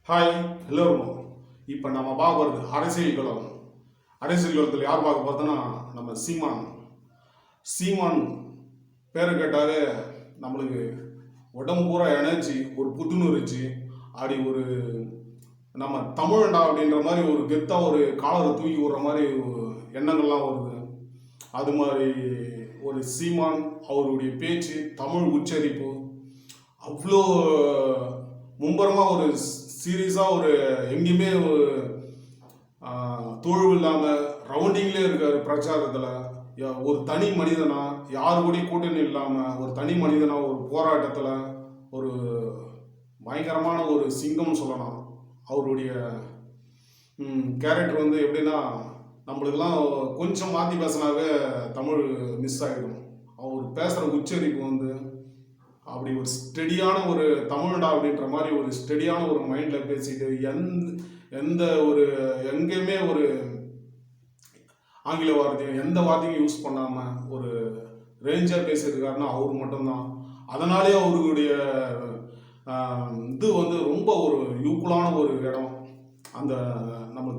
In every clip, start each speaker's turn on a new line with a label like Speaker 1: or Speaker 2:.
Speaker 1: Hi எல்லோரும். இப்போ நம்ம பார்க்க வருது அரசியல் களம். அரசியல் களத்தில் யார் பார்க்க பார்த்தோன்னா நம்ம சீமான் பேரை கேட்டாலே நம்மளுக்கு உடம்பு பூரா எனர்ஜி, ஒரு புத்துணர்ச்சி, அப்படி ஒரு நம்ம தமிழண்டா அப்படின்ற மாதிரி ஒரு கெத்தாக ஒரு காலரை தூக்கி விடுற மாதிரி எண்ணங்கள்லாம் வருது. அது மாதிரி ஒரு சீமான் அவருடைய பேச்சு, தமிழ் உச்சரிப்பு அவ்வளோ மும்பரமாக ஒரு சீரியஸாக ஒரு எங்கேயுமே ஒரு தோழ்வு இல்லாமல் ரவுண்டிங்லேயே இருக்கார் பிரச்சாரத்தில். ஒரு தனி மனிதனா, யாரு கூட கூட்டணி இல்லாமல் ஒரு தனி மனிதனா ஒரு போராட்டத்தில் ஒரு பயங்கரமான ஒரு சிங்கம்னு சொல்லலாம். அவருடைய கேரக்டர் வந்து எப்படின்னா, நம்மளுக்கெல்லாம் கொஞ்சம் மாற்றி பேசினாவே தமிழ் மிஸ் ஆகிடும். அவர் பேசுகிற உச்சரிப்பு வந்து அப்படி ஒரு ஸ்டெடியான ஒரு தமிழ்டா அப்படின்ற மாதிரி ஒரு ஸ்டெடியான ஒரு மைண்டில் பேசிட்டு எந்த ஒரு எங்கேயுமே ஒரு ஆங்கில வார்த்தையும் எந்த வார்த்தையும் யூஸ் பண்ணாமல் ஒரு ரேஞ்சாக பேசியிருக்காருன்னா அவர் மட்டும்தான். அதனாலே அவருடைய இது வந்து ரொம்ப ஒரு யூக்குலான ஒரு இடம். அந்த நம்ம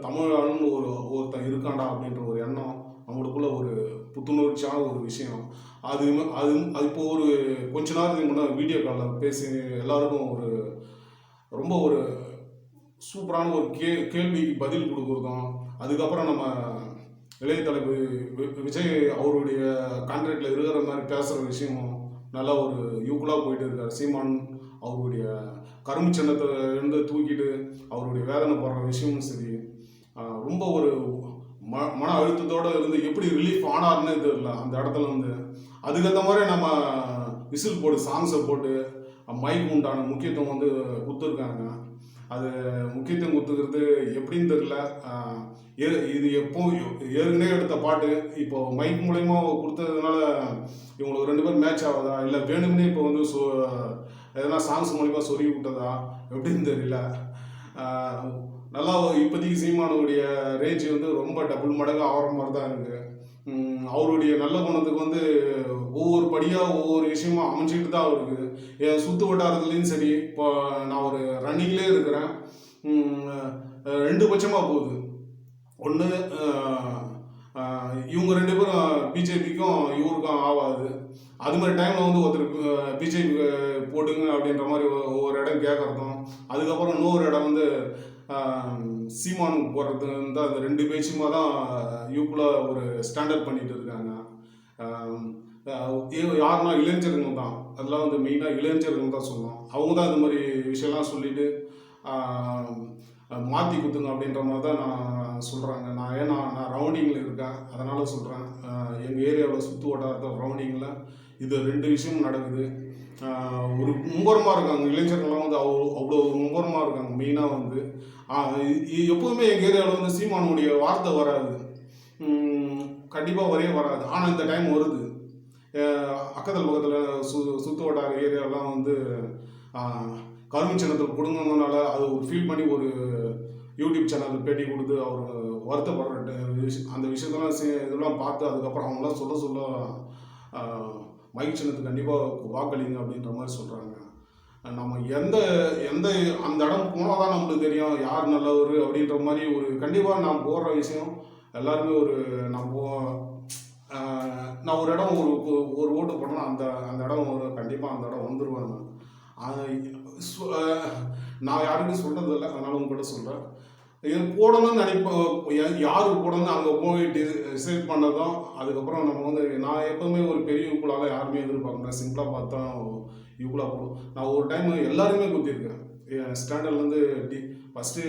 Speaker 1: தமிழான்னு ஒருத்தன் இருக்காண்டா அப்படின்ற ஒரு எண்ணம் நம்மளுக்குள்ள ஒரு புத்துணர்ச்சியான ஒரு விஷயம். அது அது அது இப்போ ஒரு கொஞ்ச நேரத்துக்கு முன்னாடி வீடியோ காலில் பேசி எல்லாருக்கும் ஒரு ரொம்ப ஒரு சூப்பரான ஒரு கேள்விக்கு பதில் கொடுக்குறதும், அதுக்கப்புறம் நம்ம இளைய தலைவர் விஜய் அவருடைய கான்ட்ராக்டில் இருக்கிற மாதிரி பேசுகிற விஷயமும் நல்லா ஒரு யூக்குலாக போயிட்டு இருக்கார். சீமான் அவருடைய கரும்பு சின்னத்தை இருந்து தூக்கிட்டு அவருடைய வேதனை போடுற விஷயமும் சரி, ரொம்ப ஒரு மன அழுத்தத்தோடு இருந்து எப்படி ரிலீஃப் ஆனார்னே தெரியல அந்த இடத்துல இருந்து. அதுக்கேற்ற மாதிரி நம்ம விசில் போட்டு சாங்ஸை போட்டு மைக் உண்டான முக்கியத்துவம் வந்து கொடுத்துருக்காங்க. அது முக்கியத்துவம் கொடுத்துக்கிறது எப்படின்னு தெரியல. இது எப்போ ஏற்கனவே எடுத்த பாட்டு இப்போ மைக் மூலயமா கொடுத்ததுனால இவங்களுக்கு ரெண்டு பேரும் மேட்ச் ஆகுதா, இல்லை வேணும்னே இப்போ வந்து எதனா சாங்ஸ் மூலிமா சொருகி விட்டதா எப்படின்னு தெரியல. நல்லா இப்போதைக்கு சீமானுடைய ரேஞ்ச் வந்து ரொம்ப டபுள் மடங்கு ஆகிற மாதிரி தான் இருக்குது. அவருடைய நல்ல குணத்துக்கு வந்து ஒவ்வொரு படியாக ஒவ்வொரு விஷயமா அமைஞ்சிட்டு தான் இருக்குது. என் சுற்று வட்டாரத்துலேயும் சரி, இப்போ நான் ஒரு ரன்னிங்லேயே இருக்கிறேன். ரெண்டு பட்சமாக போகுது. ஒன்று இவங்க ரெண்டு பேரும் பிஜேபிக்கும் இவருக்கும் ஆகாது. அது மாதிரி டைமில் வந்து ஒருத்தர் பிஜேபி போடுங்க அப்படின்ற மாதிரி ஒவ்வொரு இடம் கேட்குறதும், அதுக்கப்புறம் இன்னொரு இடம் வந்து சீமானுக்கு போடுறது வந்து அந்த ரெண்டு பேச்சுமா தான் யூக்குலாக ஒரு ஸ்டாண்டர்ட் பண்ணிட்டு இருக்காங்க. யாருன்னா இளைஞருங்க தான், அதெல்லாம் வந்து மெயினாக இளைஞருங்க தான் சொல்லணும். அவங்க தான் இந்த மாதிரி விஷயம்லாம் சொல்லிட்டு மாற்றி கொடுத்துங்க அப்படின்ற மாதிரி தான் நான் சொல்கிறாங்க. நான் ரவுண்டிங்கில் இருக்கேன், அதனால் சொல்கிறேன். எங்கள் ஏரியாவில் சுற்று வட்டாரத்தில் ரவுண்டிங்கில் இது ரெண்டு விஷயமும் நடக்குது. ஒரு மும்பரமாக இருக்காங்க இளைஞர்கள்லாம் வந்து அவ்வளோ மும்பரமாக இருக்காங்க. மெயினாக வந்து எப்போதுமே எங்கள் ஏரியாவில் வந்து சீமானுடைய வார்த்தை வராது, கண்டிப்பாக வராது. ஆனால் இந்த டைம் வருது. அக்கத்தில் பக்கத்தில் சுற்று வட்டார ஏரியாலாம் வந்து கரும்பு சின்னத்தில் கொடுங்கனால அது ஒரு ஃபீல் பண்ணி ஒரு யூடியூப் சேனல் பேட்டி கொடுத்து அவர் வருத்தப்படுற அந்த விஷயத்தெல்லாம் இதெல்லாம் பார்த்து அதுக்கப்புறம் அவங்களாம் சொல்ல மைக் சின்னத்துக்கு கண்டிப்பாக வாக்களிங்க அப்படின்ற மாதிரி சொல்கிறாங்க. நம்ம எந்த அந்த இடம் போனால் தான் நம்மளுக்கு தெரியும் யார் நல்லவர் அப்படின்ற மாதிரி ஒரு கண்டிப்பாக நான் போடுற விஷயம் எல்லாருமே ஒரு நான் ஒரு இடம் ஒரு ஓட்டு போட்டேன்னா அந்த இடம் கண்டிப்பாக அந்த இடம் வந்துடுவேன். நான் யாருக்கும் சொல்கிறதில்ல, அதனால உங்கள்கிட்ட சொல்கிறேன். இது போடணும்னு நினைப்போம், யாருக்கு போடணும்னு அங்கே போயிட்டு டிசைட் பண்ணதும். அதுக்கப்புறம் நம்ம வந்து நான் எப்போவுமே ஒரு பெரிய யூக்குலாக யாருமே எதிர்பார்க்குறேன். சிம்பிளாக பார்த்தா யூக்குலாக போடும். நான் ஒரு டைம் எல்லாருமே குத்திருக்கேன். என் ஸ்டாண்டர்ட்லேருந்து ஃபஸ்ட்டு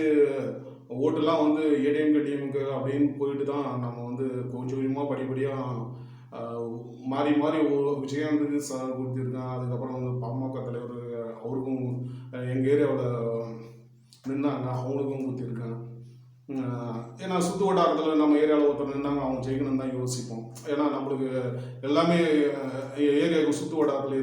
Speaker 1: ஓட்டுலாம் வந்து ஏடிஎம்கே டிஎம்கே அப்படின்னு போயிட்டு தான் நம்ம வந்து கொஞ்சம் கொஞ்சமாக படிப்படியாக மாறி விஜயகாந்துக்கு சார் கொடுத்துருக்கேன். அதுக்கப்புறம் வந்து பாமக தலைவர் அவருக்கும் எங்கள் ஏரியாவில் நின்னாங்க, அவங்களுக்கும் கொடுத்துருக்கேன். ஏன்னா சுற்று வட்டாரத்தில் நம்ம ஏரியாவில் ஒருத்தர் நின்னாங்க, அவங்க ஜெயிக்கணும்னு தான் யோசிப்போம். ஏன்னா நம்மளுக்கு எல்லாமே ஏரியாவுக்கு சுற்று வட்டாரத்தில்